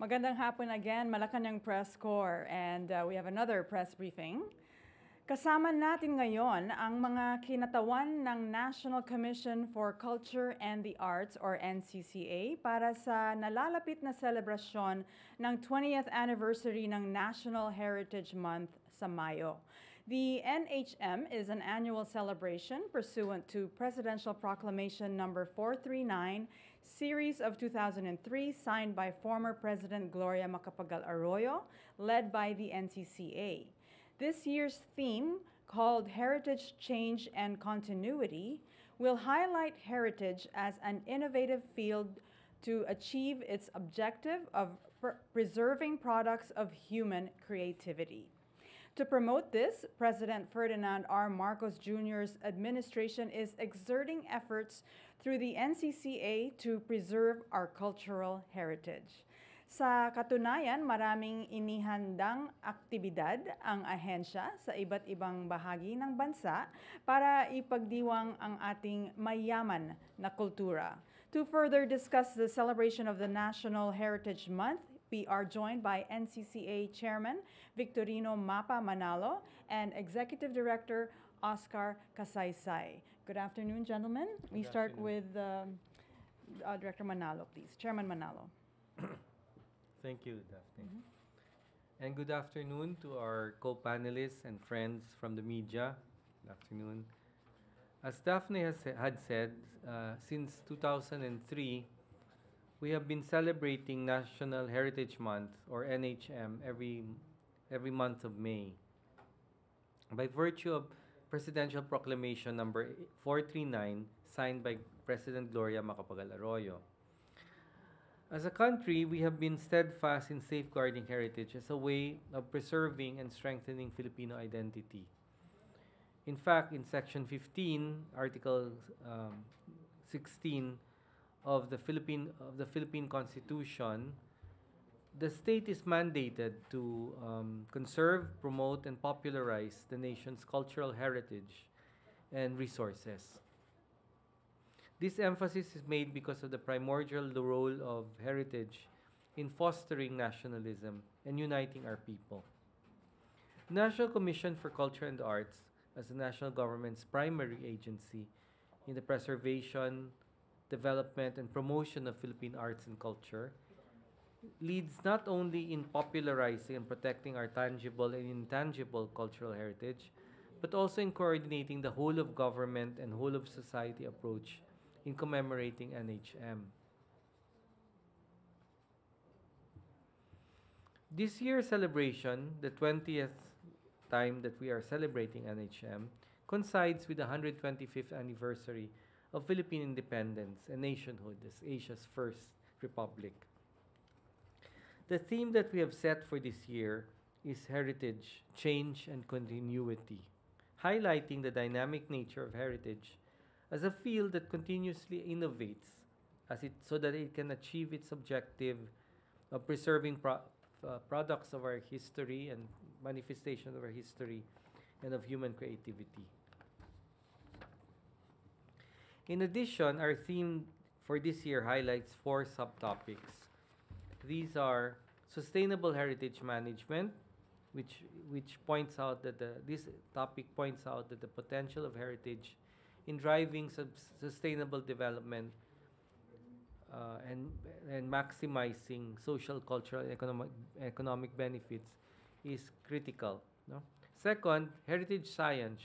Magandang hapon again, Malacañang Press Corps, and we have another press briefing. Kasama natin ngayon ang mga kinatawan ng National Commission for Culture and the Arts or NCCA para sa nalalapit na selebrasyon ng 20th anniversary ng National Heritage Month sa Mayo. The NHM is an annual celebration pursuant to Presidential Proclamation number 439, series of 2003, signed by former President Gloria Macapagal-Arroyo, led by the NCCA. This year's theme, called Heritage, Change, and Continuity, will highlight heritage as an innovative field to achieve its objective of preserving products of human creativity. To promote this, President Ferdinand R. Marcos Jr.'s administration is exerting efforts through the NCCA to preserve our cultural heritage. Sa katunayan, maraming inihandang aktibidad ang ahensya sa iba't ibang bahagi ng bansa para ipagdiwang ang ating mayaman na kultura. To further discuss the celebration of the National Heritage Month, we are joined by NCCA Chairman Victorino Mapa Manalo and Executive Director Oscar Casaysay. Good afternoon, gentlemen. We start with Director Manalo, please. Chairman Manalo. Thank you, Daphne. And good afternoon to our co-panelists and friends from the media. Good afternoon. As Daphne had said, since 2003, we have been celebrating National Heritage Month, or NHM, every month of May. By virtue of Presidential Proclamation number 439, signed by President Gloria Macapagal-Arroyo. As a country, we have been steadfast in safeguarding heritage as a way of preserving and strengthening Filipino identity. In fact, in Section 15, Article 16 of the Philippine Constitution, the state is mandated to conserve, promote, and popularize the nation's cultural heritage and resources. This emphasis is made because of the primordial role of heritage in fostering nationalism and uniting our people. The National Commission for Culture and Arts, as the national government's primary agency in the preservation, development, and promotion of Philippine arts and culture, leads not only in popularizing and protecting our tangible and intangible cultural heritage, but also in coordinating the whole of government and whole of society approach in commemorating NHM. This year's celebration, the 20th time that we are celebrating NHM, coincides with the 125th anniversary of Philippine independence and nationhood as Asia's first republic. The theme that we have set for this year is Heritage, Change, and Continuity, highlighting the dynamic nature of heritage as a field that continuously innovates so that it can achieve its objective of preserving products of our history and manifestation of our history and of human creativity. In addition, our theme for this year highlights 4 subtopics. These are sustainable heritage management, which points out that this topic points out that the potential of heritage in driving sustainable development and maximizing social, cultural, and economic benefits is critical. No? Second, heritage science,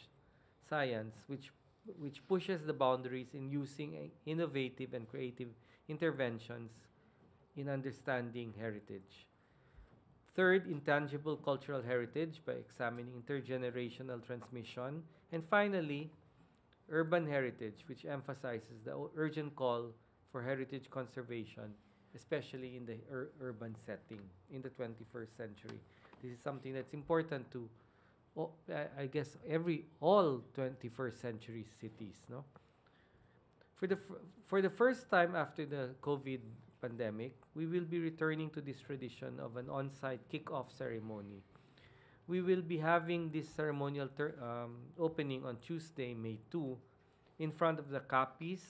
which pushes the boundaries in using innovative and creative interventions in understanding heritage. Third, intangible cultural heritage by examining intergenerational transmission. And finally, urban heritage, which emphasizes the urgent call for heritage conservation, especially in the urban setting in the 21st century. This is something that's important to, I guess, all 21st century cities. No? For the first time after the COVID pandemic, we will be returning to this tradition of an on-site kick-off ceremony. We will be having this ceremonial opening on Tuesday, May 2, in front of the Capiz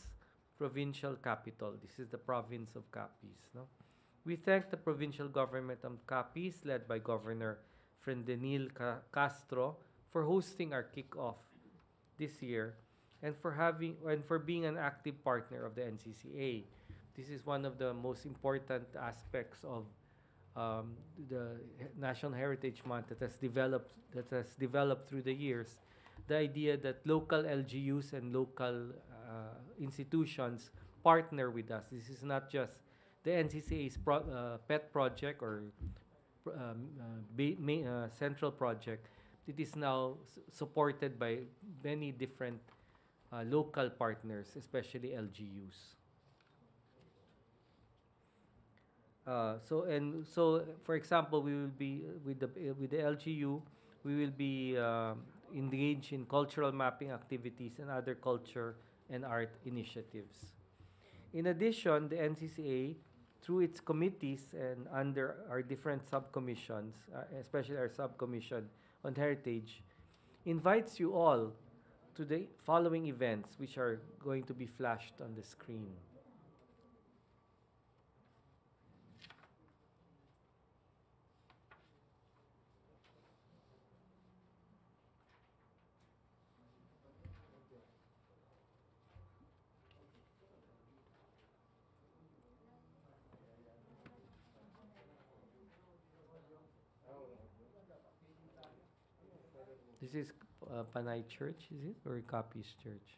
provincial capital. This is the province of Capiz. No? We thank the provincial government of Capiz, led by Governor Frendenil Castro, for hosting our kickoff this year and for being an active partner of the NCCA. This is one of the most important aspects of the National Heritage Month that has developed through the years. The idea that local LGUs and local institutions partner with us. This is not just the NCCA's pet project or central project. It is now supported by many different local partners, especially LGUs. So, for example, we will be with the LGU. We will be engaged in cultural mapping activities and other culture and art initiatives. In addition, the NCCA, through its committees and under our different subcommissions, especially our subcommission on heritage, invites you all to the following events, which are going to be flashed on the screen. This is Panay Church, is it? Or Capiz Church?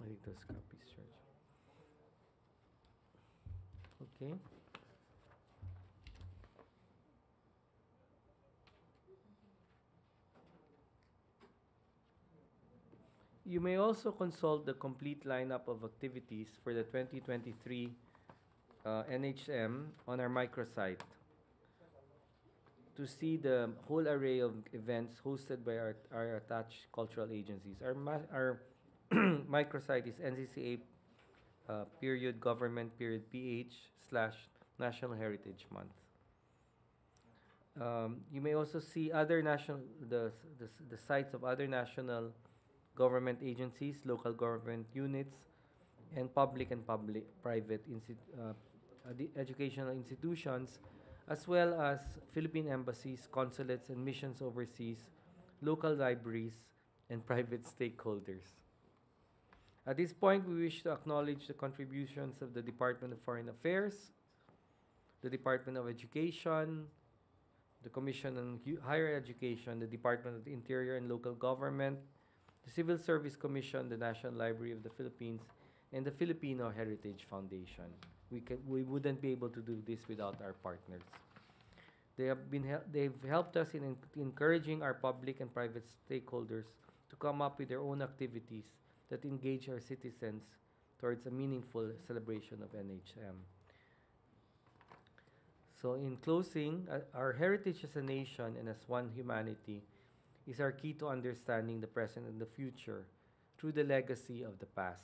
I think that's Capiz Church. Okay. You may also consult the complete lineup of activities for the 2023 NHM on our microsite to see the whole array of events hosted by our attached cultural agencies. Our microsite is NCCA period government period PH / National Heritage Month. You may also see other the sites of other national government agencies, local government units, and public and private educational institutions, as well as Philippine embassies, consulates, and missions overseas, local libraries, and private stakeholders. At this point, we wish to acknowledge the contributions of the Department of Foreign Affairs, the Department of Education, the Commission on Higher Education, the Department of the Interior and Local Government, the Civil Service Commission, the National Library of the Philippines, and the Filipino Heritage Foundation. We wouldn't be able to do this without our partners. They've helped us in encouraging our public and private stakeholders to come up with their own activities that engage our citizens towards a meaningful celebration of NHM. So in closing, our heritage as a nation and as one humanity is our key to understanding the present and the future through the legacy of the past.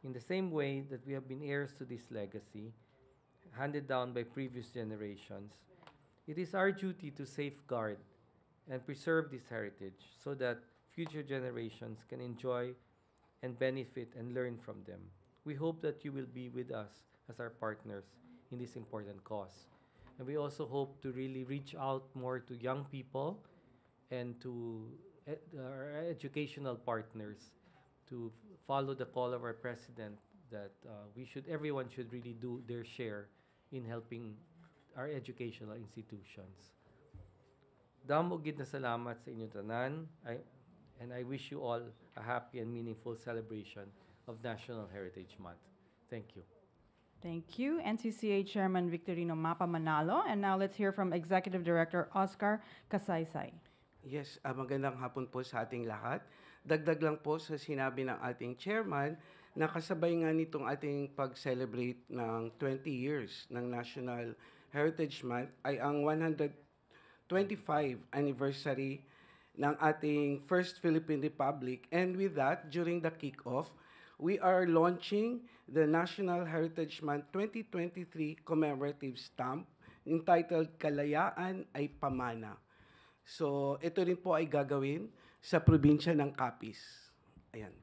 In the same way that we have been heirs to this legacy, handed down by previous generations, it is our duty to safeguard and preserve this heritage so that future generations can enjoy and benefit and learn from them. We hope that you will be with us as our partners in this important cause. And we also hope to really reach out more to young people and to our educational partners to follow the call of our president that everyone should really do their share in helping our educational institutions. Damo gid na salamat sa inyo tanan, and I wish you all a happy and meaningful celebration of National Heritage Month. Thank you. Thank you, NCCA Chairman Victorino Mapa Manalo. And now let's hear from Executive Director Oscar Casaysay. Yes, magandang hapon po sa ating lahat. Dagdag lang po sa sinabi ng ating chairman na kasabay nga nitong ating pag-celebrate ng 20 years ng National Heritage Month ay ang 125 anniversary ng ating First Philippine Republic. And with that, during the kick-off, we are launching the National Heritage Month 2023 commemorative stamp entitled Kalayaan ay Pamana. So, ito rin po ay gagawin sa probinsya ng Capiz. Ayan.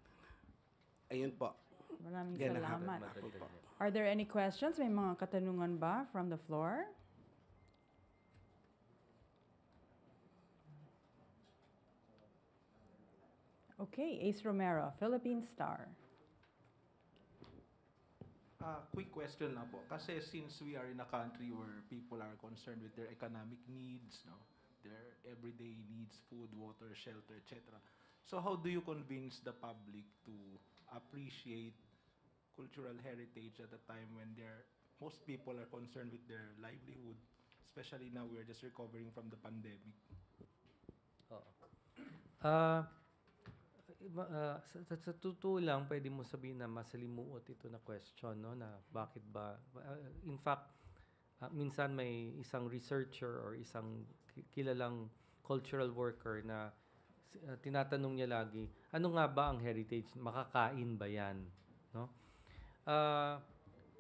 Ayun po. Maraming Yan ang salamat. hapon po. Are there any questions? May mga katanungan ba from the floor? Okay, Ace Romero, Philippine Star. Quick question na po. Kasi since we are in a country where people are concerned with their economic needs, no, their everyday needs, food, water, shelter, etc. So how do you convince the public to appreciate cultural heritage at a time when most people are concerned with their livelihood, especially now we're just recovering from the pandemic? Sa totoo lang, pwede mo sabihin na masalimuot ito na question, no? Na bakit ba? In fact, minsan may isang researcher or isang kilalang cultural worker na tinatanong niya lagi, ano nga ba ang heritage? Makakain ba yan? No?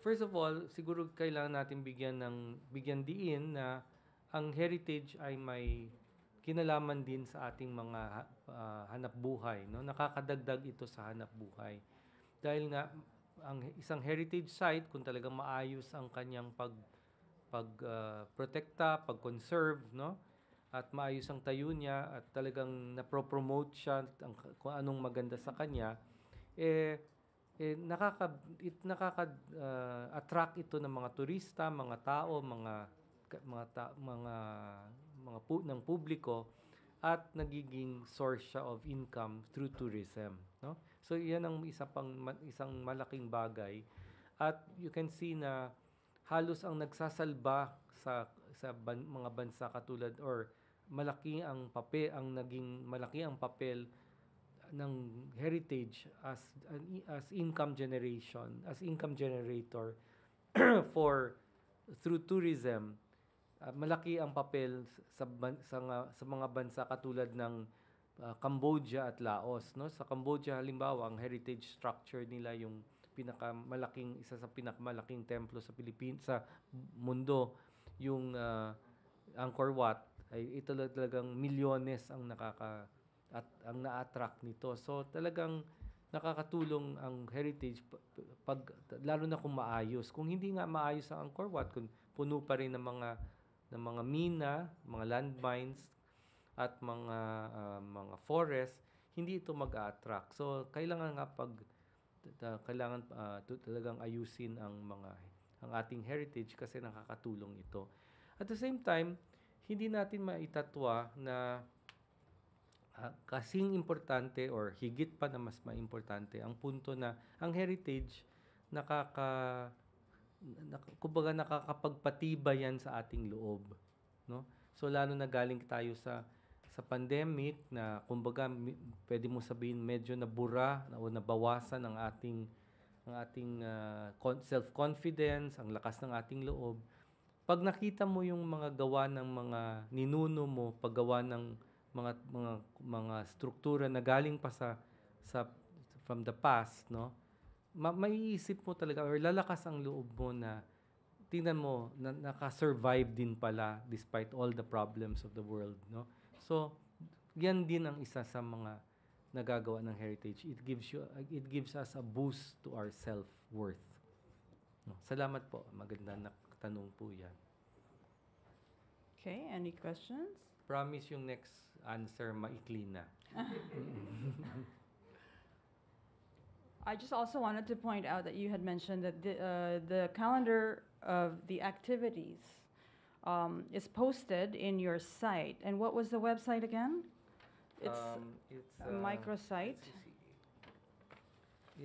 First of all, siguro kailangan natin bigyan diin na ang heritage ay may kinalaman din sa ating mga hanap buhay, no? Nakakadagdag ito sa hanap buhay. Dahil nga ang isang heritage site, kung talagang maayos ang kanyang protekta, pag-conserve, no? At maayos ang tayo niya at talagang napropromote siya kung anong maganda sa kanya, attract ito ng mga turista, mga tao, ng publiko, at nagiging source siya of income through tourism, no? So yan ang isang malaking bagay, at you can see na halos ang nagsasalba sa mga bansa katulad, or malaki ang papel ng heritage as income generator through tourism. Malaki ang papel sa mga bansa katulad ng Cambodia at Laos, no? Sa Cambodia halimbawa, ang heritage structure nila yung isa sa pinakamalaking templo sa sa mundo, yung Angkor Wat, ay ito talagang milyones ang na-attract nito. So talagang nakakatulong ang heritage lalo na kung maayos. Kung hindi nga maayos ang Angkor Wat, kung puno pa rin ng mga mina, mga landmines, at mga forest, hindi ito mag-a-attract. So kailangan talagang ayusin ang ating heritage kasi nakakatulong ito. At the same time, hindi natin maitatwa na kasing importante or higit pa na mas maimportante ang punto na ang heritage kumbaga nakakapagpatibay yan sa ating loob, no? So lalo na galing tayo sa pandemic na kumbaga pwede mo sabihin medyo nabura o nabawasan ang ating self-confidence, ang lakas ng ating loob. Pag nakita mo yung mga gawa ng mga ninuno mo, paggawa ng mga struktura na galing pa from the past, no? Maiisip mo talaga or lalakas ang loob mo na tingnan mo na naka-survive din pala despite all the problems of the world, no? So yan din ang isa sa mga nagagawa ng heritage. It gives us a boost to our self-worth, no? Salamat po, maganda na tanong po yan. Okay, any questions? Promise yung next answer maikli na. I just also wanted to point out that you had mentioned that the calendar of the activities is posted in your site. And what was the website again? It's a microsite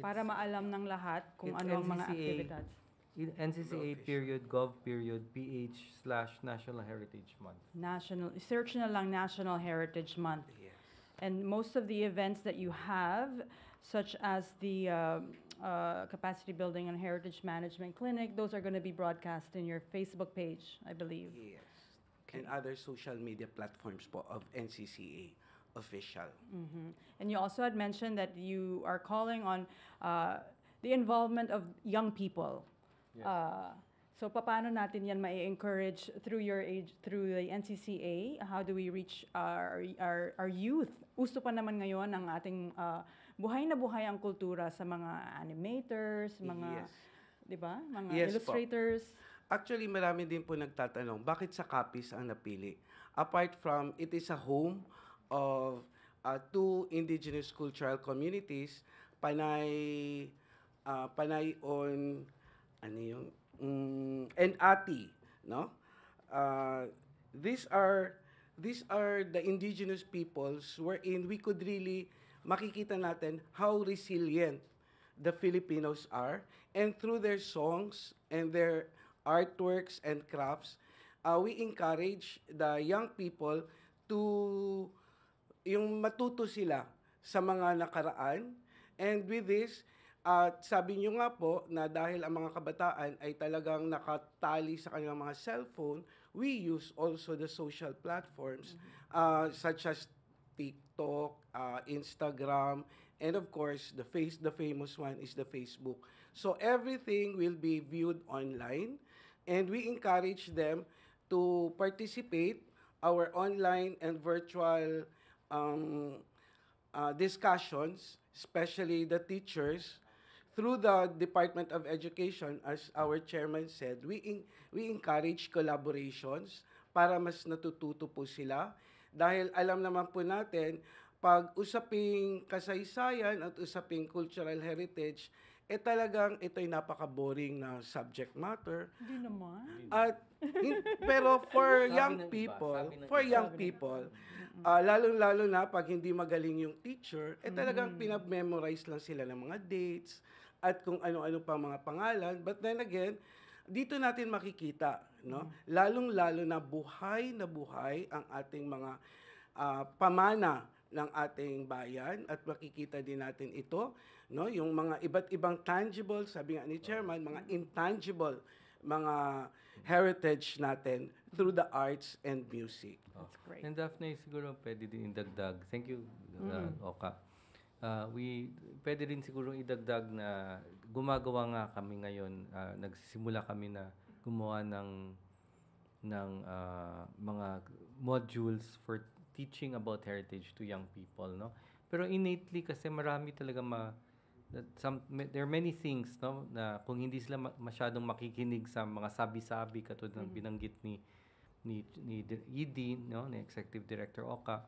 para maalam ng lahat kung ano ang mga activities. NCCA.gov.ph/National Heritage Month. Search na lang National Heritage Month. Yes. And most of the events that you have, such as the Capacity Building and Heritage Management Clinic, those are going to be broadcast in your Facebook page, I believe. Yes. And other social media platforms po of NCCA official. Mm-hmm. And you also had mentioned that you are calling on the involvement of young people Yes. So paano natin yan ma-encourage through through the NCCA? How do we reach our youth? Uso pa naman ngayon ang ating buhay na buhay ang kultura sa mga animators, mga Yes. 'di ba? Mga Yes po. illustrators. Actually, marami din po nagtatanong, bakit sa Capiz ang napili? Apart from, it is a home of two indigenous cultural communities, Panay on, ano yung, and Ati, no? These are the indigenous peoples wherein we could really makikita natin how resilient the Filipinos are, and through their songs and their artworks and crafts, we encourage the young people to yung matuto sila sa mga nakaraan. And with this, sabi nyo nga po na dahil ang mga kabataan ay talagang nakatali sa kanilang mga cellphone, we use also the social platforms such as TikTok, Instagram, and of course, the famous one is the Facebook. So everything will be viewed online, and we encourage them to participate our online and virtual discussions, especially the teachers, through the Department of Education. As our chairman said, we encourage collaborations para mas natututo po sila. Dahil alam naman po natin, pag usaping kasaysayan at usaping cultural heritage, talagang ito'y napaka-boring na subject matter. Hindi naman. At pero for Sabi young ng iba, people, sabi ng iba. lalong-lalo na pag hindi magaling yung teacher, talagang pinag-memorize lang sila ng mga dates at kung ano-ano pa mga pangalan. But then again, dito natin makikita, no? Lalong-lalo na buhay ang ating mga pamana ng ating bayan, at makikita din natin ito, no? Yung mga iba't ibang tangible, sabi nga ni Chairman, mga intangible, mga heritage natin through the arts and music. That's great. And Daphne, siguro pwede din idagdag. Thank you, Oka. Pwede rin siguro idagdag na gumagawa nga kami ngayon, nagsisimula kami na gumawa ng mga modules for teaching about heritage to young people, no? Pero innately kasi marami talaga there are many things, no, na kung hindi sila masyadong makikinig sa mga sabi-sabi katulad ng binanggit ni ED, no, ni Executive Director Oka,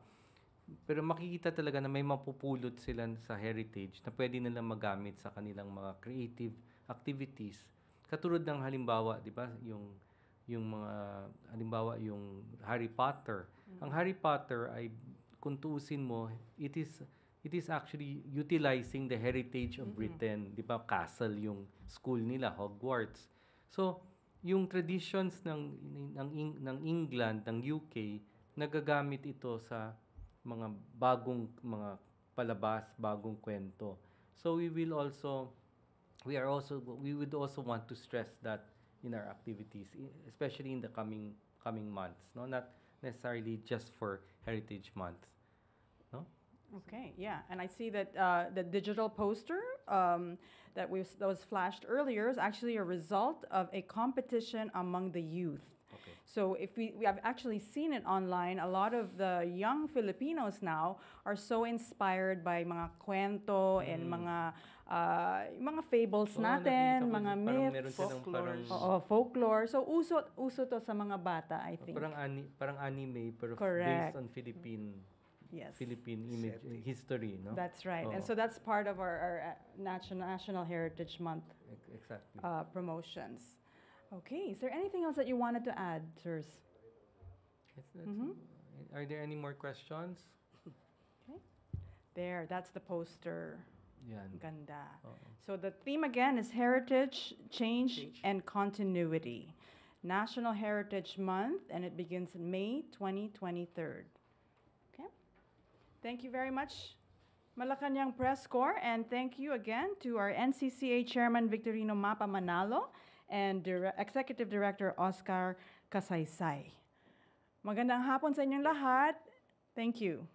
pero makikita talaga na may mapupulot sila sa heritage na pwede nilang magamit sa kanilang mga creative activities. Katulad ng halimbawa, 'di ba, yung mga halimbawa yung Harry Potter. Ang Harry Potter ay kung tuusin mo, it is actually utilizing the heritage of Britain, 'di ba? Castle yung school nila, Hogwarts. So, yung traditions ng England, ng UK, nagagamit ito sa mga bagong mga palabas, bagong kwento. So we would also want to stress that in our activities, especially in the coming months, no, not necessarily just for Heritage Month, no. Okay, yeah, and I see that the digital poster that was flashed earlier is actually a result of a competition among the youth. Okay. So if we have actually seen it online, a lot of the young Filipinos now are so inspired by mga kwento and mga fables natin, mga myths, folklore. So uso to sa mga bata, I think. Parang anime pero Correct. based on Philippine image history, no? That's right. And so that's part of our National Heritage Month Exactly. promotions. Okay, is there anything else that you wanted to add, sirs? Are there any more questions? Okay. There, that's the poster. Yan. Ganda. Oo. So the theme again is Heritage, Change, and Continuity. National Heritage Month, and it begins May 2023. Okay. Thank you very much, Malacañang Press Corps, and thank you again to our NCCA Chairman Victorino Mapa Manalo and Executive Director Oscar Casaysay. Magandang hapon sa inyong lahat. Thank you.